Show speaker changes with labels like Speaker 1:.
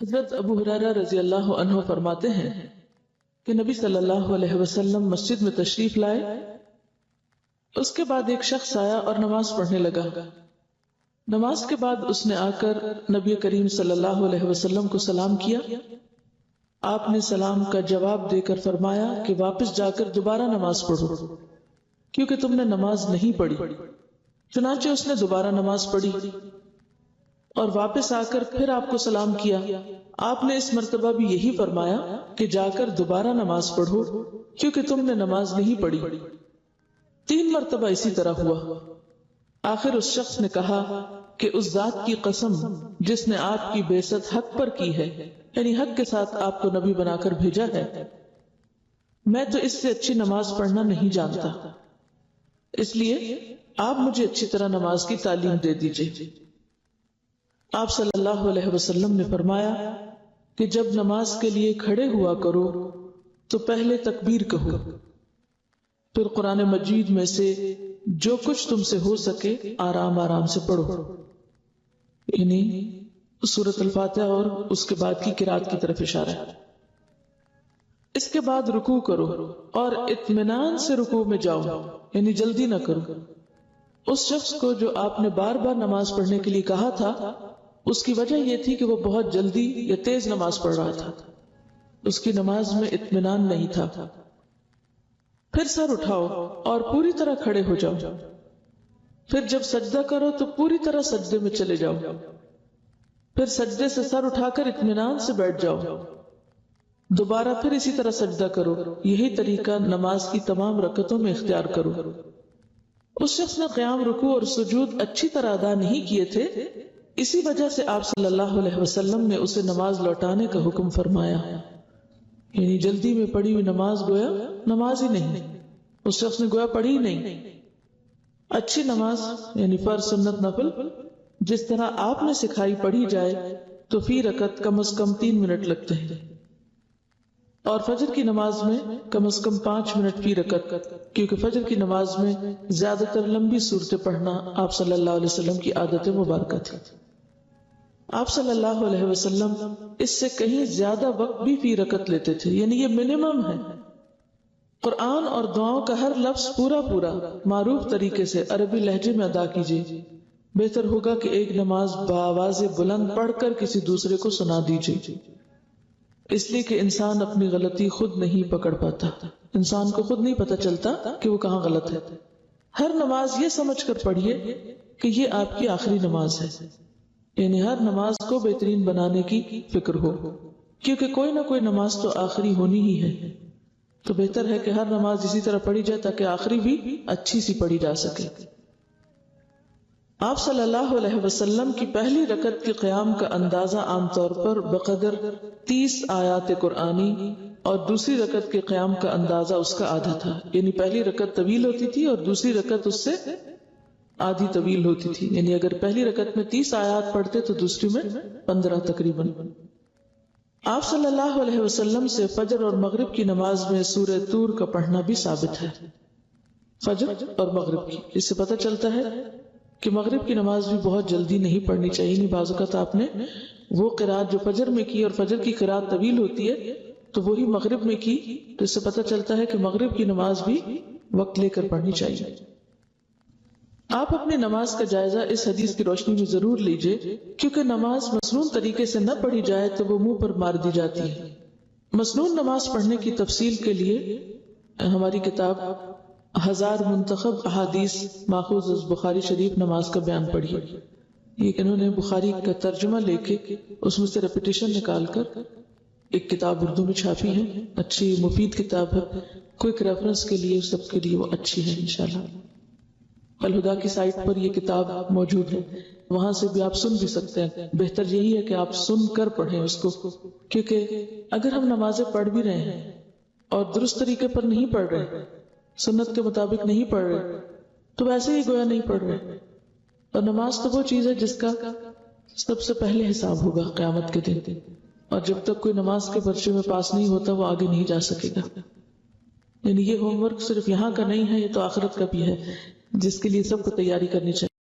Speaker 1: حضرت ابو ہریرہ رضی اللہ عنہ فرماتے ہیں کہ نبی صلی اللہ علیہ وسلم مسجد میں تشریف لائے، اس کے بعد ایک شخص آیا اور نماز پڑھنے لگا۔ نماز کے بعد اس نے آ کر نبی کریم صلی اللہ علیہ وسلم کو سلام کیا۔ آپ نے سلام کا جواب دے کر فرمایا کہ واپس جا کر دوبارہ نماز پڑھو، کیونکہ تم نے نماز نہیں پڑھی۔ چنانچہ اس نے دوبارہ نماز پڑھی اور واپس آ کر پھر آپ کو سلام کیا۔ آپ نے اس مرتبہ بھی یہی فرمایا کہ جا کر دوبارہ نماز پڑھو، کیونکہ تم نے نماز نہیں پڑھی۔ 3 مرتبہ اسی طرح ہوا۔ آخر اس شخص نے کہا کہ اس ذات کی قسم جس نے آپ کی بعثت حق پر کی ہے، یعنی حق کے ساتھ آپ کو نبی بنا کر بھیجا ہے، میں تو اس سے اچھی نماز پڑھنا نہیں جانتا، اس لیے آپ مجھے اچھی طرح نماز کی تعلیم دے دیجیے۔ آپ صلی اللہ علیہ وسلم نے فرمایا کہ جب نماز کے لیے کھڑے ہوا کرو تو پہلے تکبیر کہو، پھر قرآن مجید میں سے جو کچھ تم سے ہو سکے آرام آرام سے پڑھو، یعنی سورۃ الفاتحہ اور اس کے بعد کی قرات کی طرف اشارہ ہے۔ اس کے بعد رکوع کرو اور اطمینان سے رکوع میں جاؤ، یعنی جلدی نہ کرو۔ اس شخص کو جو آپ نے بار بار نماز پڑھنے کے لیے کہا تھا، اس کی وجہ یہ تھی کہ وہ بہت جلدی یا تیز نماز پڑھ رہا تھا، اس کی نماز میں اطمینان نہیں تھا۔ پھر سر اٹھاؤ اور پوری طرح کھڑے ہو جاؤ، پھر جب سجدہ کرو تو پوری طرح سجدے میں چلے جاؤ، پھر سجدے سے سر اٹھا کر اطمینان سے بیٹھ جاؤ، دوبارہ پھر اسی طرح سجدہ کرو۔ یہی طریقہ نماز کی تمام رکعتوں میں اختیار کرو۔ اس شخص نے قیام، رکوع اور سجود اچھی طرح ادا نہیں کیے تھے، اسی وجہ سے آپ صلی اللہ علیہ وسلم نے اسے نماز لوٹانے کا حکم فرمایا، یعنی جلدی میں پڑھی ہوئی نماز گویا نماز ہی نہیں، اس شخص نے گویا پڑھی ہی نہیں۔ اچھی نماز یعنی فرض، سنت، نفل جس طرح آپ نے سکھائی پڑھی جائے تو فی رکعت کم از کم 3 منٹ لگتے ہیں، اور فجر کی نماز میں کم از کم 5 منٹ فی رکعت، کیونکہ فجر کی نماز میں زیادہ تر لمبی صورتیں پڑھنا آپ صلی اللہ علیہ وسلم کی عادت مبارکہ تھی۔ آپ صلی اللہ علیہ وسلم اس سے کہیں زیادہ وقت بھی فی رکعت لیتے تھے، یعنی یہ منیمم ہے۔ قرآن اور دعاؤں کا ہر لفظ پورا معروف طریقے سے عربی لہجے میں ادا کیجیے۔ بہتر ہوگا کہ ایک نماز بآواز بلند پڑھ کر کسی دوسرے کو سنا دیجیے، اس لیے کہ انسان اپنی غلطی خود نہیں پکڑ پاتا، انسان کو خود نہیں پتا چلتا کہ وہ کہاں غلط ہے۔ ہر نماز یہ سمجھ کر پڑھیے کہ یہ آپ کی آخری نماز ہے، یعنی ہر نماز کو بہترین بنانے کی فکر ہو، کیونکہ کوئی نہ کوئی نماز تو آخری ہونی ہی ہے، تو بہتر ہے کہ ہر نماز اسی طرح پڑھی جائے تاکہ آخری بھی اچھی سی پڑھی جا سکے۔ آپ صلی اللہ علیہ وسلم کی پہلی رکعت کے قیام کا اندازہ عام طور پر بقدر 30 آیات قرآنی اور دوسری رکعت کے قیام کا اندازہ اس کا آدھا تھا، یعنی پہلی رکعت طویل ہوتی تھی اور دوسری رکعت اس سے آدھی طویل ہوتی تھی، یعنی اگر پہلی رکعت میں 30 آیات پڑھتے تو دوسری میں 15 تقریباً۔ آپ صلی اللہ علیہ وسلم سے فجر اور مغرب کی نماز میں سورہ طور کا پڑھنا بھی ثابت ہے، فجر اور مغرب کی۔ اس سے پتہ چلتا ہے کہ مغرب کی نماز بھی بہت جلدی نہیں پڑھنی چاہیے، نہیں بعض اوقات آپ نے وہ قرات جو فجر میں کی اور فجر کی قرات طویل ہوتی ہے تو وہی مغرب میں کی، تو اس سے پتہ چلتا ہے کہ مغرب کی نماز بھی وقت لے کر پڑھنی چاہیے۔ آپ اپنی نماز کا جائزہ اس حدیث کی روشنی میں ضرور لیجئے، کیونکہ نماز مسنون طریقے سے نہ پڑھی جائے تو وہ منہ پر مار دی جاتی ہے۔ مسنون نماز پڑھنے کی تفصیل کے لیے ہماری کتاب 1000 منتخب احادیث ماخوذ از بخاری شریف نماز کا بیان پڑھیے۔ یہ انہوں نے بخاری کا ترجمہ لے کے اس میں سے ریپیٹیشن نکال کر ایک کتاب اردو میں چھاپی ہے، اچھی مفید کتاب ہے، کوئک ریفرنس کے لیے سب کے لیے وہ اچھی ہے انشاءاللہ۔ الہدا کی سائٹ پر یہ کتاب موجود ہے، وہاں سے بھی آپ سن بھی سکتے ہیں۔ بہتر یہی ہے کہ آپ سن کر پڑھیں اس کو، کیونکہ اگر ہم نمازیں پڑھ بھی رہے ہیں اور درست طریقے پر نہیں پڑھ رہے، سنت کے مطابق نہیں پڑھ رہے، تو ویسے ہی گویا نہیں پڑھ رہے۔ اور نماز تو وہ چیز ہے جس کا سب سے پہلے حساب ہوگا قیامت کے دن، اور جب تک کوئی نماز کے پرچے میں پاس نہیں ہوتا وہ آگے نہیں جا سکے گا۔ یعنی یہ ہوم ورک صرف یہاں کا نہیں ہے، یہ تو آخرت کا بھی ہے، جس کے لیے سب کو تیاری کرنی چاہیے۔